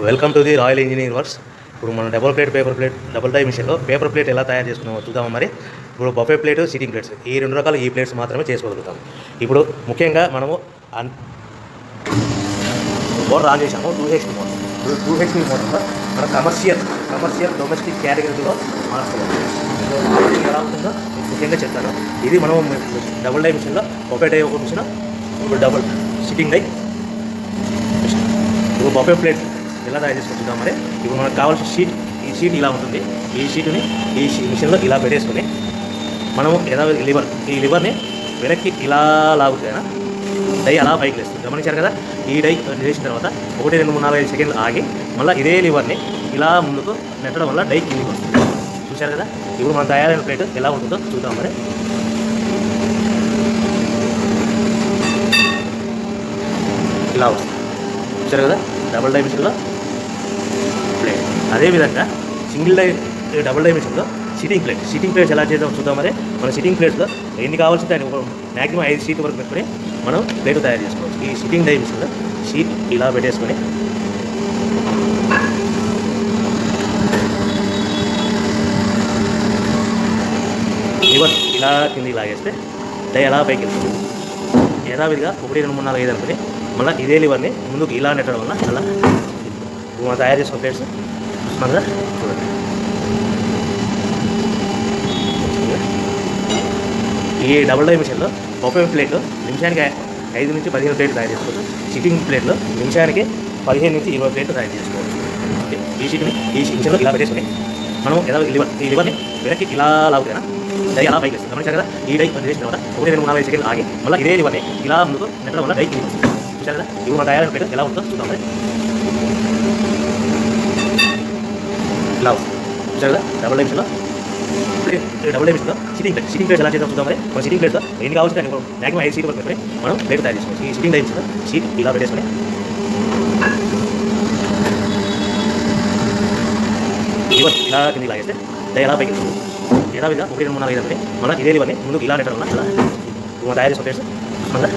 Welcome to the royal engineering works. ఇప్పుడు మనం paper plate double die మిషన్లో paper plate ఎలా తయారు చేసుకున్నామో చూద్దాము. మరి ఇప్పుడు బఫే ప్లేట్, సిట్టింగ్ ప్లేట్స్, ఈ రెండు రకాల ఈ ప్లేట్స్ మాత్రమే చేసుకోగలుగుతాం. ఇప్పుడు ముఖ్యంగా మనము మోటార్ ఆన్ చేసాము. 2HP motor. 2HP మోటార్లో మన కమర్షియల్ డొమెస్టిక్ కేటగిరీలో మార్చుకోవాలి. ఎలా ఉంటుందో ముఖ్యంగా చెప్తాను. ఇది మనం డబుల్ డై మిషన్లో బఫే డై ఒక మిషన్, ఇప్పుడు డబుల్ సిట్టింగ్ డై మిషన్. ఇప్పుడు బఫే ప్లేట్ ఎలా తయారు చేసుకుంటున్నాం. మరి ఇప్పుడు మనకు కావాల్సిన షీట్, ఈ షీట్ ఇలా ఉంటుంది. ఈ షీట్ని ఈ మిషన్లో ఇలా పెట్టేసుకొని మనము ఈ లివర్ని వెనక్కి ఇలా లాగుతాయినా డై అలా పైకి లేస్తుంది. గమనించారు కదా. ఈ డై చేసిన తర్వాత 1, 2, 3, 4, 5 సెకండ్లు ఆగి మళ్ళీ ఇదే లివర్ని ఇలా ముందుకు నెట్టడం వల్ల డై కిందికి వస్తుంది. చూశారు కదా. ఇప్పుడు మనం తయారైన ప్లేట్ ఎలా ఉంటుందో చూద్దాం. మరి ఇలా వస్తుంది. చూశారు కదా. డబుల్ డై మిషన్లో ప్లేట్. అదేవిధంగా సింగిల్ డై డబుల్ డై మిషన్లో సిట్టింగ్ ప్లేట్స్ ఎలా చేద్దాం చూద్దాం. మరి మన సిట్టింగ్ ప్లేట్స్లో ఎన్ని కావాల్సింది దాన్ని మ్యాక్సిమం 5 షీట్ వరకు పెట్టుకొని మనం ప్లేట్ తయారు చేసుకోవచ్చు. ఈ సిట్టింగ్ డై మిషన్లో షీట్ ఇలా పెట్టేసుకొని లివర్ ఇలా కిందికి లాగేస్తే డై ఎలా పైకి వెళ్తుంది. యథావిధిగా 1, 2, 3, 4, 5 అనుకుని మళ్ళీ ఇదే లివర్ని ముందుకు ఇలా నెట్టడం వల్ల అలా మనం తయారు చేసుకున్న ప్లేట్స్ మళ్ళీ చూడండి. ఈ డబుల్ డై మిషన్లో బఫే ప్లేట్లో నిమిషానికి 5 నుంచి 15 ప్లేట్లు తయారు చేసుకోవచ్చు. సిట్టింగ్ ప్లేట్లో నిమిషానికి 15 నుంచి 20 ప్లేట్లు తయారు చేసుకోవచ్చు. ఈ మిషన్లో ఇలా పెట్టేసుకుని మనం ఈ లివర్ని వెనక్కి ఇలా లాగుతాయినా డై అలా పైకి వేస్తుంది. గమనించారు కదా. ఈ డై చేసిన తర్వాత 1, 2, 3, 4, 5 సెకండ్లు ఆగి మళ్ళీ ఇదే లివర్ని ఇలా ముందుకు నెట్టడం వల్ల డై చూసారు కదా. ఇప్పుడు మన తయారైన ప్లేట్ ఎలా ఉంటుందో చూద్దాం. ఇలా వస్తుంది. చూసారు కదా. డబుల్ డై మిషన్లో సిట్టింగ్ ప్లేట్స్ ఎలా చేద్దాం చూద్దాం. మరి మన సిట్టింగ్ ప్లేట్తో ఎన్ని కావాల్సిన మ్యాక్సిమం 5 షీట్ వరకు పెట్టుకొని మనం ప్లేట్ తయారు చేసుకోవచ్చు. ఈ సిట్టింగ్ డై మిషన్లో షీట్ ఇలా పెట్టేసుకొని లివర్ ఇలా కిందికి లాగేస్తే డై ఎలా పైకి యథావిధిగా 1, 2, 3, 4, 5 అనుకుని మళ్ళీ ఇదే లివర్ని ముందుకు ఇలా నెట్టడం వల్ల అలా తయారు చేసుకున్న ప్లేట్స్ మళ్ళీ